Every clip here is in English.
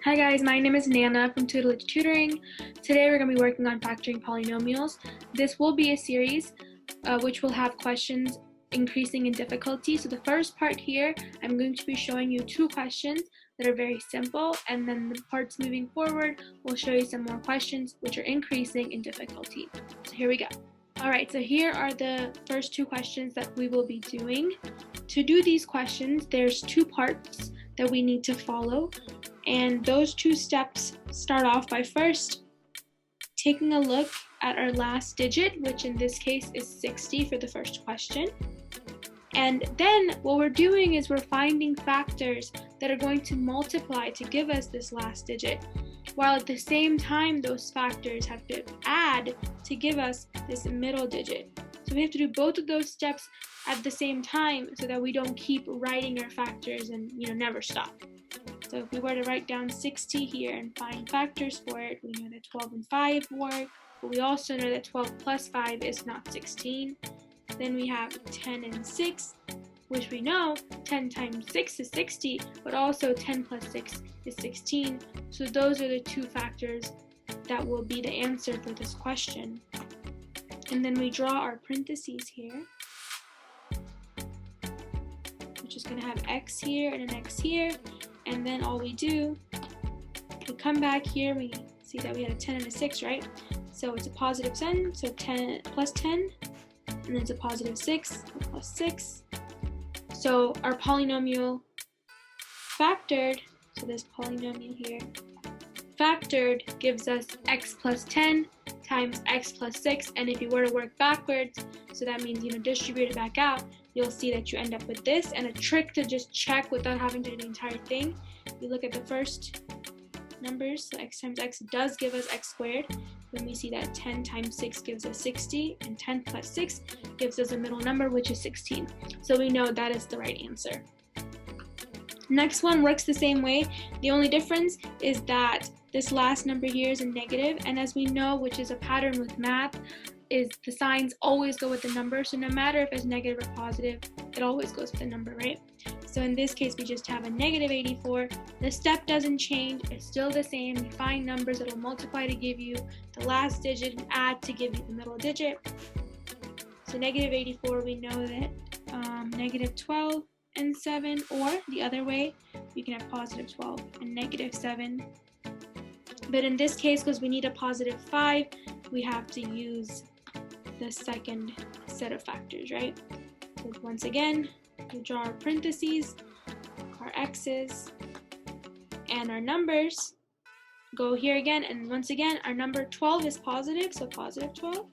Hi guys, my name is Nana from Tutelage Tutoring. Today we're going to be working on factoring polynomials. This will be a series which will have questions increasing in difficulty. So the first part here, I'm going to be showing you two questions that are very simple, and then the parts moving forward will show you some more questions which are increasing in difficulty. So here we go. Alright, so here are the first two questions that we will be doing. To do these questions, there's two parts that we need to follow. And those two steps start off by first taking a look at our last digit, which in this case is 60 for the first question. And then what we're doing is we're finding factors that are going to multiply to give us this last digit, while at the same time those factors have to add to give us this middle digit. So we have to do both of those steps at the same time so that we don't keep writing our factors and never stop. So if we were to write down 60 here and find factors for it, we know that 12 and 5 work, but we also know that 12 plus 5 is not 16. Then we have 10 and 6, which we know 10 times 6 is 60, but also 10 plus 6 is 16. So those are the two factors that will be the answer for this question. And then we draw our parentheses here, which is going to have x here and an x here. And then all we do, we come back here, we see that we had a 10 and a 6, right? So it's a positive 10, so 10 plus 10, and then it's a positive 6 plus 6. So our polynomial factored, so this polynomial here, factored gives us x plus 10 times x plus 6, and if you were to work backwards, so that means distribute it back out, you'll see that you end up with this. And a trick to just check without having to do the entire thing, you look at the first numbers, so x times x does give us x squared. Then we see that 10 times 6 gives us 60, and 10 plus 6 gives us a middle number, which is 16. So we know that is the right answer. Next one works the same way. The only difference is that this last number here is a negative, and as we know, which is a pattern with math, is the signs always go with the number. So no matter if it's negative or positive, it always goes with the number, right? So in this case, we just have a negative 84. The step doesn't change, it's still the same. You find numbers that will multiply to give you the last digit and add to give you the middle digit. So negative 84, we know that negative 12 and 7, or the other way, you can have positive 12 and negative 7. But in this case, because we need a positive 5, we have to use the second set of factors, right? So once again, we draw our parentheses, our x's, and our numbers. Go here again, and once again, our number 12 is positive, so positive 12.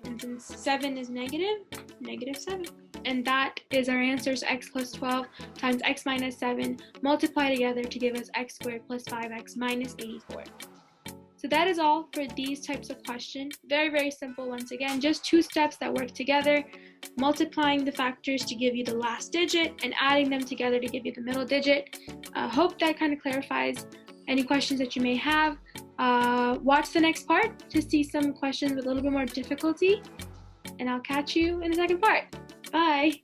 And since 7 is negative, negative 7. And that is our answer, so x plus 12 times x minus 7 multiply together to give us x squared plus 5x minus 84. So that is all for these types of questions. Very, very simple once again, just two steps that work together, multiplying the factors to give you the last digit and adding them together to give you the middle digit. Hope that kind of clarifies any questions that you may have. Watch the next part to see some questions with a little bit more difficulty, and I'll catch you in the second part. Bye!